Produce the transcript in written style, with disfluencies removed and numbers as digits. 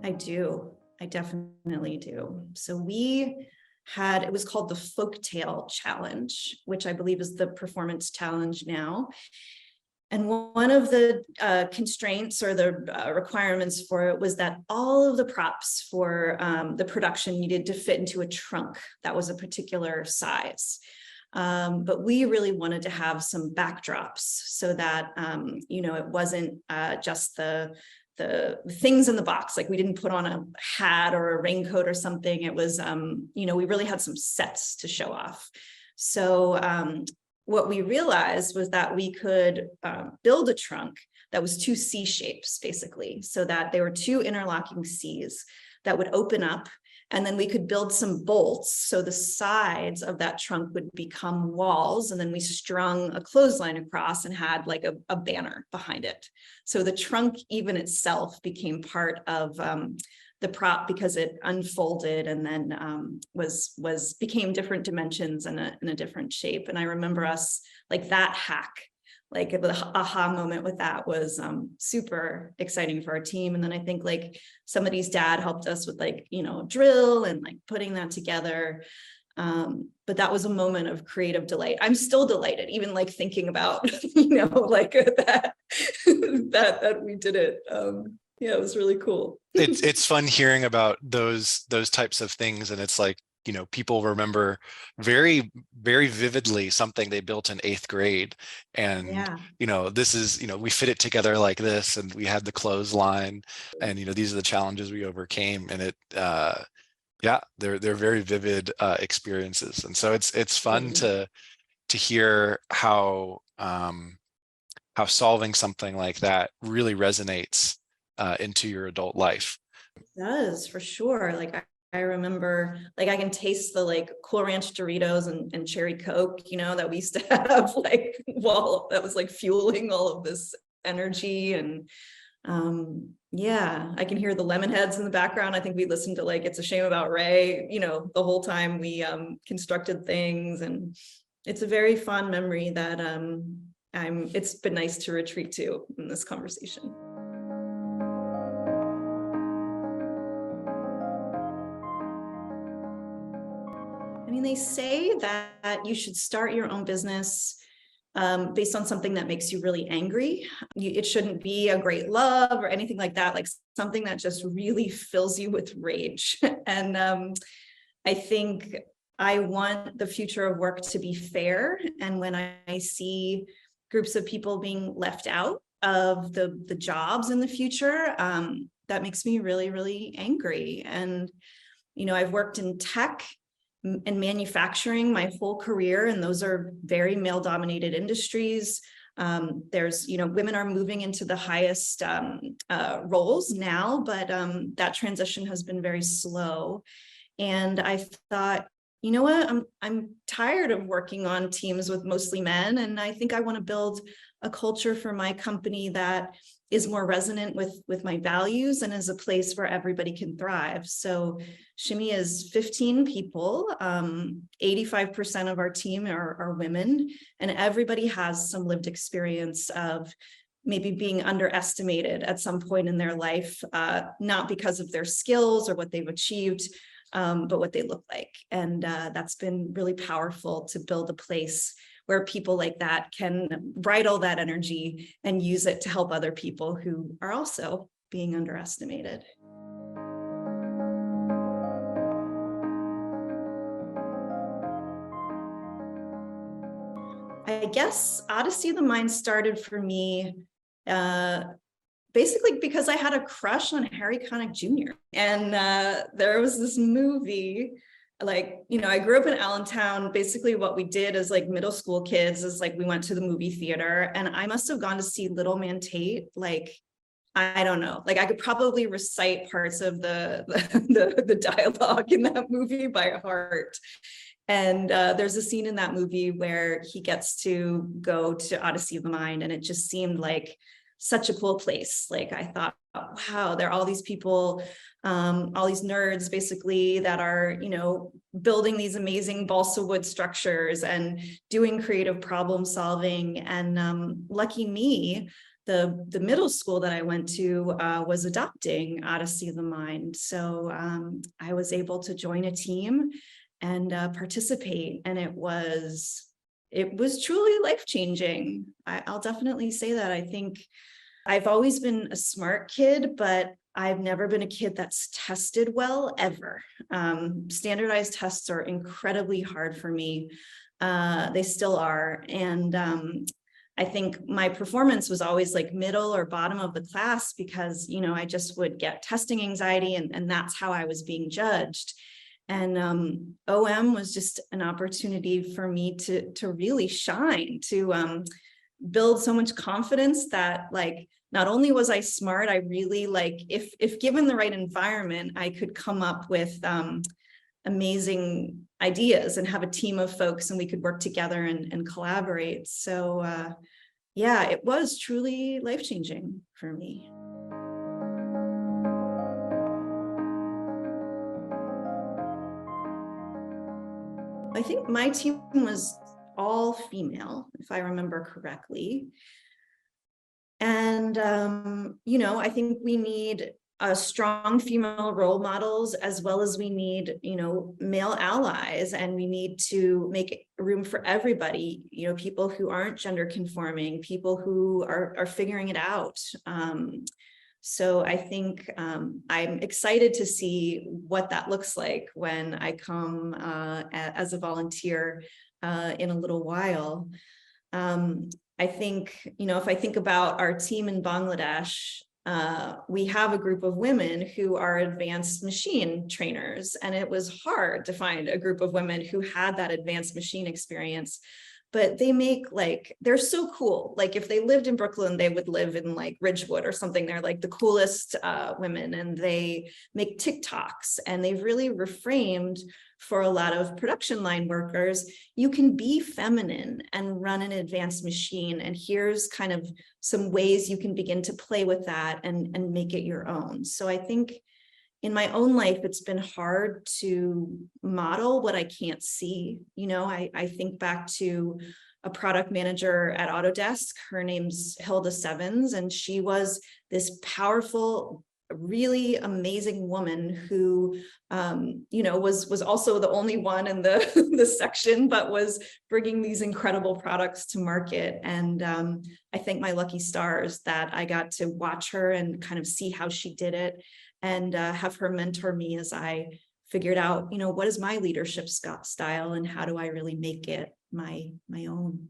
I do. I definitely do. So it was called the Folktale Challenge, which I believe is the performance challenge now. And one of the constraints or the requirements for it was that all of the props for the production needed to fit into a trunk that was a particular size. But we really wanted to have some backdrops so that, it wasn't just the things in the box. Like we didn't put on a hat or a raincoat or something. It was, we really had some sets to show off. So what we realized was that we could build a trunk that was two C shapes, basically, so that there were two interlocking Cs that would open up, and then we could build some bolts so the sides of that trunk would become walls, and then we strung a clothesline across and had like a banner behind it. So the trunk even itself became part of the prop because it unfolded and then became different dimensions in a different shape. And I remember us like that hack, like the aha moment with that was super exciting for our team. And then I think like somebody's dad helped us with like, drill and like putting that together. But that was a moment of creative delight. I'm still delighted, even like thinking about, like that we did it. Yeah, it was really cool. It's fun hearing about those types of things, and it's like, people remember very, very vividly something they built in 8th grade, and Yeah. this is, we fit it together like this, and we had the clothesline, and these are the challenges we overcame, and it yeah, they're very vivid experiences, and so it's fun to hear how solving something like that really resonates into your adult life. It does, for sure. Like I remember, like I can taste the like Cool Ranch Doritos and cherry Coke, that we used to have like that was like fueling all of this energy. And yeah, I can hear the Lemonheads in the background. I think we listened to like It's a Shame About Ray, the whole time we constructed things. And it's a very fond memory that it's been nice to retreat to in this conversation. I mean, they say that you should start your own business based on something that makes you really angry. It shouldn't be a great love or anything like that, like something that just really fills you with rage. And I think I want the future of work to be fair. And when I see groups of people being left out of the jobs in the future, that makes me really, really angry. And, I've worked in tech and manufacturing my whole career, and those are very male-dominated industries. There's, women are moving into the highest roles now, but that transition has been very slow. And I thought, you know what, I'm tired of working on teams with mostly men, and I think I want to build a culture for my company that is more resonant with my values and is a place where everybody can thrive. So Shimmy is 15 people, 85% of our team are women, and everybody has some lived experience of maybe being underestimated at some point in their life, not because of their skills or what they've achieved, but what they look like. And that's been really powerful to build a place where people like that can bridle that energy and use it to help other people who are also being underestimated. I guess Odyssey of the Mind started for me basically because I had a crush on Harry Connick Jr. And there was this movie, I grew up in Allentown. Basically what we did as like middle school kids is like we went to the movie theater, and I must have gone to see Little Man Tate. Like, I don't know, like I could probably recite parts of the dialogue in that movie by heart. And there's a scene in that movie where he gets to go to Odyssey of the Mind, and it just seemed like such a cool place. Like I thought, wow, there are all these people, all these nerds basically that are, building these amazing balsa wood structures and doing creative problem solving. And lucky me, the middle school that I went to was adopting Odyssey of the Mind. So I was able to join a team and participate, and it was truly life-changing. I'll definitely say that. I think I've always been a smart kid, but I've never been a kid that's tested well, ever. Standardized tests are incredibly hard for me. They still are. And I think my performance was always like middle or bottom of the class because, I just would get testing anxiety, and that's how I was being judged. And OM was just an opportunity for me to really shine, to build so much confidence that, like, not only was I smart, I really, like, if given the right environment, I could come up with amazing ideas and have a team of folks, and we could work together and collaborate. So yeah, it was truly life-changing for me. I think my team was all female, if I remember correctly. And, I think we need strong female role models, as well as we need, male allies, and we need to make room for everybody, people who aren't gender conforming, people who are figuring it out. So I think I'm excited to see what that looks like when I come as a volunteer in a little while. I think, if I think about our team in Bangladesh, we have a group of women who are advanced machine trainers, and it was hard to find a group of women who had that advanced machine experience. But they make, like, they're so cool. Like, if they lived in Brooklyn, they would live in like Ridgewood or something. They're like the coolest women, and they make TikToks, and they've really reframed for a lot of production line workers, you can be feminine and run an advanced machine. And here's kind of some ways you can begin to play with that and make it your own. So I think in my own life, it's been hard to model what I can't see. I think back to a product manager at Autodesk. Her name's Hilda Sevens, and she was this powerful, really amazing woman who, was also the only one in the, the section, but was bringing these incredible products to market. And I thank my lucky stars that I got to watch her and kind of see how she did it, and have her mentor me as I figured out, what is my leadership style and how do I really make it my own.